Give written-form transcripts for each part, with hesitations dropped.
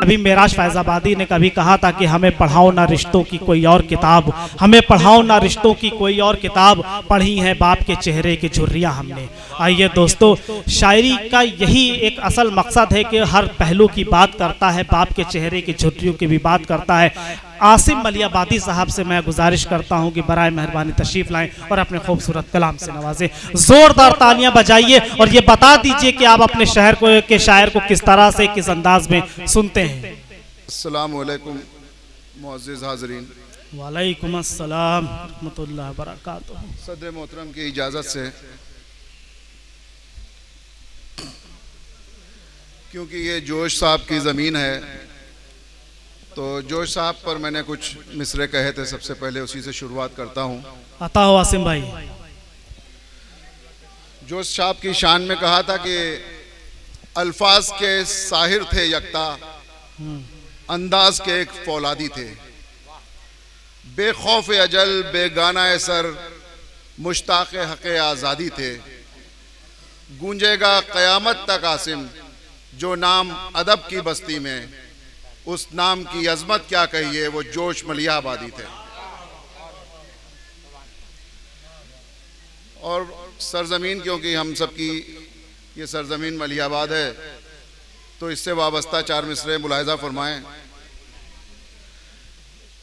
अभी मेराज फैजाबादी ने कभी कहा था कि हमें पढ़ाओ ना रिश्तों की कोई और किताब, हमें पढ़ाओ ना रिश्तों की कोई और किताब, पढ़ी है बाप के चेहरे की झुर्रियाँ हमने। आइए दोस्तों, शायरी का यही एक असल मकसद है कि हर पहलू की बात करता है, बाप के चेहरे की झुर्रियों की भी बात करता है। आसिम मलियाबादी साहब से मैं गुजारिश करता हूं कि बराए मेहरबानी तशरीफ लाएं और अपने खूबसूरत कलाम से नवाजें। जोरदार तालियां बजाइए और ये बता दीजिए कि आप अपने शहर को के शायर को किस तरह से, किस अंदाज में सुनते हैं। अस्सलामु अलैकुम मुअज़्ज़िज़ हाज़रीन। वालेकुम अस्सलाम रहमतुल्लाहि व बरकातुहू। सदर मोहतरम की इजाज़त से, क्योंकि ये जोश साहब की ज़मीन है, तो जोश साहब पर मैंने कुछ मिसरे कहे थे, सबसे पहले उसी से शुरुआत करता हूँ। आता हो आसिम भाई। जोश साहब की शान में कहा था कि अल्फाज के साहिर थे यकता, अंदाज के एक फौलादी थे, बेखौफ अजल बेगाना सर मुश्ताक हक़ आज़ादी थे। गूंजेगा क़यामत तक आसिम जो नाम अदब की बस्ती में, उस नाम की अजमत क्या कहिए वो जोश मलियाबादी थे। और सरजमीन, क्योंकि हम सब की ये सरजमीन मलियाबाद है, तो इससे वाबस्ता चार मिसरे मुलाहिज़ा फरमाएं।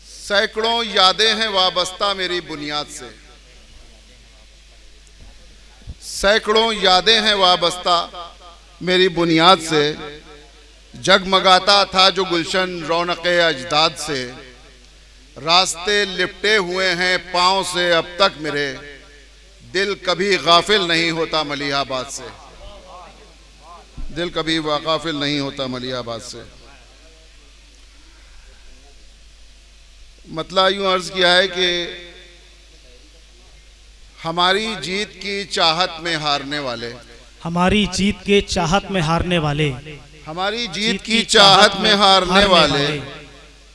सैकड़ों यादें हैं वाबस्ता मेरी बुनियाद से, सैकड़ों यादें हैं वाबस्ता मेरी बुनियाद से। जगमगाता था जो गुलशन रौनक़े अजदाद से, रास्ते लिपटे हुए हैं पाँव से अब तक मेरे, दिल कभी गाफिल नहीं होता मलियाबाद से, दिल कभी गाफिल नहीं होता मलियाबाद से। मतलब यूँ अर्ज़ किया है कि हमारी जीत की चाहत में हारने वाले, हमारी जीत के चाहत में हारने वाले, हमारी जीत की चाहत में हारने वाले,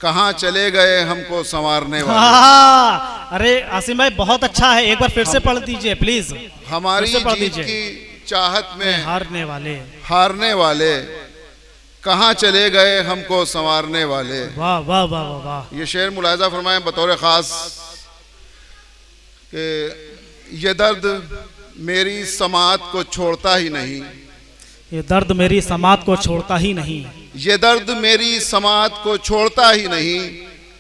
कहाँ चले गए हमको संवारने वाले। अरे आसिम भाई बहुत अच्छा है, एक बार फिर से पढ़ दीजिए प्लीज। हमारी जीत की चाहत में हारने वाले, हारने वाले, कहाँ चले गए हमको संवारने वाले। वाह वाह वाह वाह वाह। ये शेर मुलाहिज़ा फरमाएं बतौर ख़ास कि ये दर्द मेरी समात को छोड़ता ही नहीं, ये दर्द मेरी समात को छोड़ता ही नहीं, ये दर्द मेरी समात को छोड़ता ही नहीं,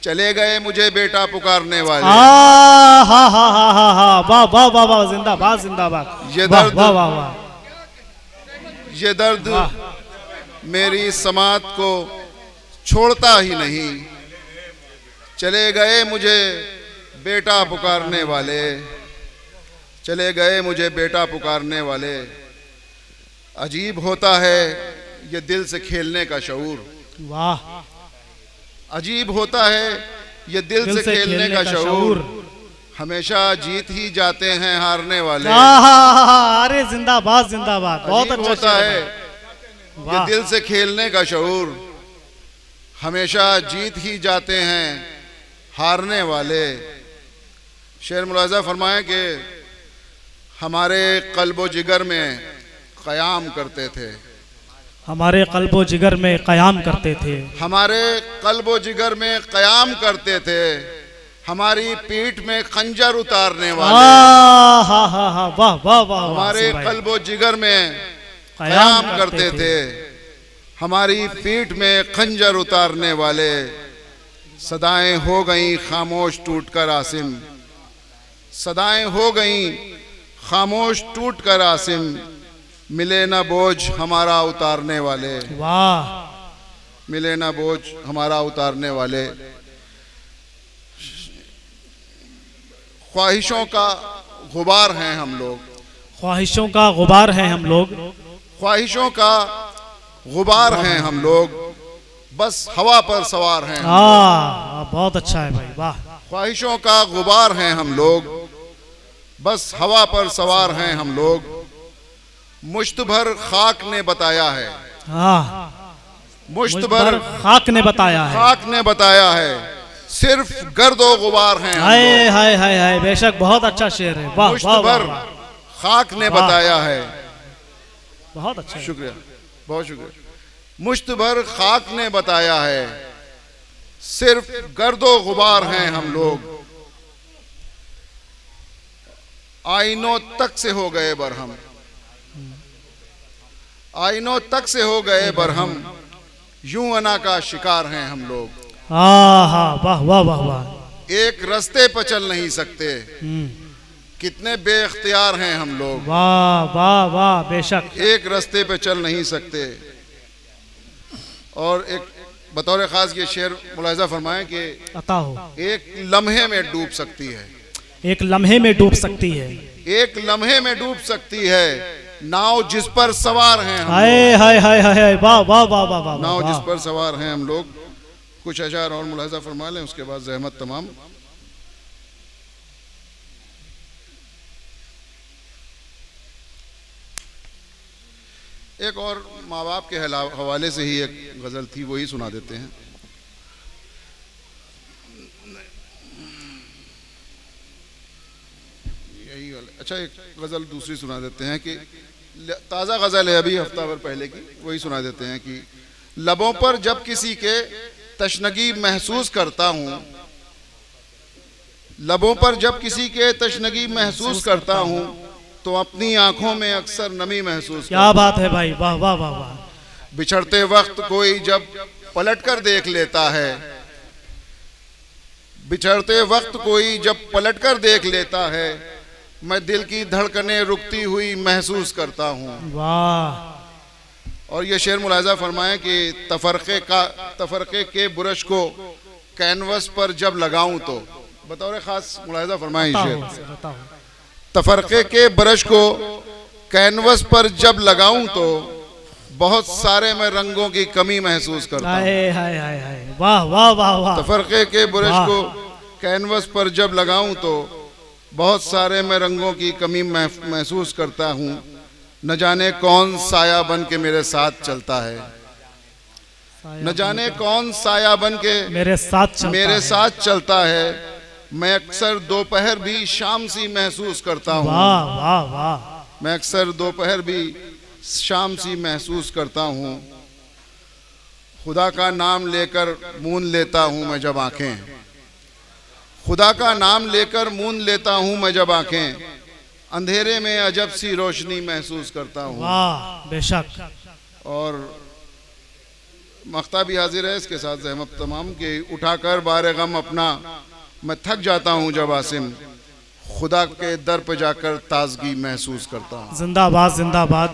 चले गए मुझे बेटा पुकारने वाले। हा हा हा हा हा, वाह वाह वाह वाह, जिंदाबाद जिंदाबाद। ये दर्द, वाह वाह वाह, ये दर्द मेरी समात को छोड़ता ही नहीं, चले गए मुझे बेटा पुकारने वाले, चले गए मुझे बेटा पुकारने वाले। अजीब होता है ये दिल से खेलने का शऊर, वाह। अजीब होता है ये दिल से खेलने का शऊर, हमेशा जीत ही जाते हैं हारने वाले। अरे जिंदाबाद जिंदाबाद, बहुत अच्छा होता है ये दिल से खेलने का शऊर, हमेशा जीत ही जाते हैं हारने वाले। शेर मुलाहिज़ा फरमाएं कि हमारे कल्बो जिगर में क़याम करते थे, हमारे कल्बो जिगर में क़याम करते थे, हमारे कल्बो जिगर में क़याम करते थे, हमारी पीठ में खंजर उतारने वाले। हा हा हा, वाह वाह वाह। हमारे कल्बो जिगर में क़याम करते थे, हमारी पीठ में खंजर उतारने वाले। सदाएं हो गईं खामोश टूटकर आसिम, सदाएं हो गईं खामोश टूटकर आसिम, मिले ना बोझ हमारा उतारने वाले। वाह, मिले ना बोझ हमारा उतारने वाले। ख्वाहिशों का गुबार हैं हम लोग, ख्वाहिशों का गुबार हैं हम लोग, ख्वाहिशों का गुबार हैं हम लोग, बस हवा पर सवार हैं। बहुत अच्छा है भाई, वाह। ख्वाहिशों का गुबार हैं हम लोग, बस हवा पर सवार हैं हम लोग। मुश्त भर खाक ने बताया है, मुश्त भर खाक ने बताया है, खाक ने बताया है, सिर्फ गर्दो गुबार हैं। हाय हाय हाय हाय, बेशक बहुत अच्छा शेर है, वाह। मुश्त भर खाक ने बताया है। बहुत अच्छा, शुक्रिया, बहुत शुक्रिया। मुश्त भर खाक ने बताया है, सिर्फ गर्दो गुबार हैं हम लोग। आईनों तक से हो गए बरहम, आईनों तक से हो गए बरहम, यूं अना का शिकार हैं हम लोग। हाँ, वाह वाह वाह वाह। एक रास्ते पर चल नहीं सकते, कितने बेख्तियार हैं हम लोग। वाह वाह वाह, बेशक। एक रास्ते पे चल नहीं सकते। और एक बतौर खास ये शेर मुलाहिजा फरमाएं कि अता हो, एक लम्हे में डूब सकती है, एक लम्हे में डूब सकती है, एक लम्हे में डूब सकती है नाव जिस पर सवार हैं हम हाय लोग। हाय हाय हाय, वाह वाह वाह वाह वाह, नाव जिस वाह। पर सवार हैं हम लोग। कुछ अशार और मुलाहिजा फरमा लें, उसके बाद ज़हमत तमाम। एक और माँ बाप के हवाले से ही एक गज़ल थी, वही सुना देते हैं। यही अच्छा, एक गज़ल दूसरी सुना देते हैं कि ताज़ा गज़ल है अभी हफ्ता भर पहले की, वही सुना देते हैं कि लबों पर जब किसी के तशनगी महसूस करता हूँ, लबों पर जब किसी के तशनगी महसूस करता हूँ, तो अपनी आंखों में अक्सर नमी महसूस। क्या बात है भाई, वाह वाह वाह वाह। बिछड़ते वक्त कोई जब पलट कर देख लेता है, बिछड़ते वक्त कोई जब पलट कर देख लेता है, मैं दिल की धड़कनें रुकती हुई महसूस करता हूँ। वाह। और ये शेर मुलाहिजा फरमाएं कि तफरके के बुरश को कैनवस पर जब लगाऊं तो, बतौर खास मुलाहिजा फरमाएं ये शेर। तफरके के ब्रश को कैनवस पर जब लगाऊं तो बहुत सारे मैं रंगों की कमी महसूस करता हूं। हाय हाय हाय हाय, वाह वाह वाह वाह। तफरके के ब्रश को कैनवस पर जब लगाऊं तो बहुत सारे मैं रंगों की कमी महसूस करता हूं। न जाने कौन साया बन के मेरे साथ चलता है, न जाने कौन साया बन के मेरे साथ चलता है। मैं अक्सर दोपहर भी शाम सी महसूस करता हूँ। वाह वाह वाह। मैं अक्सर दोपहर भी शाम सी महसूस करता हूँ। खुदा का नाम लेकर मूंद लेता हूँ मैं जब आंखें, खुदा का नाम लेकर मूंद लेता हूँ मैं जब आंखें, अंधेरे में अजब सी रोशनी महसूस करता हूँ। वाह, बेशक। और मख्ता भी हाजिर है इसके साथ ज़हमत तमाम के उठाकर बारे गम अपना मैं थक जाता हूँ जब आसिम, खुदा के दर पे जाकर ताजगी महसूस करता हूँ। जिंदाबाद जिंदाबाद।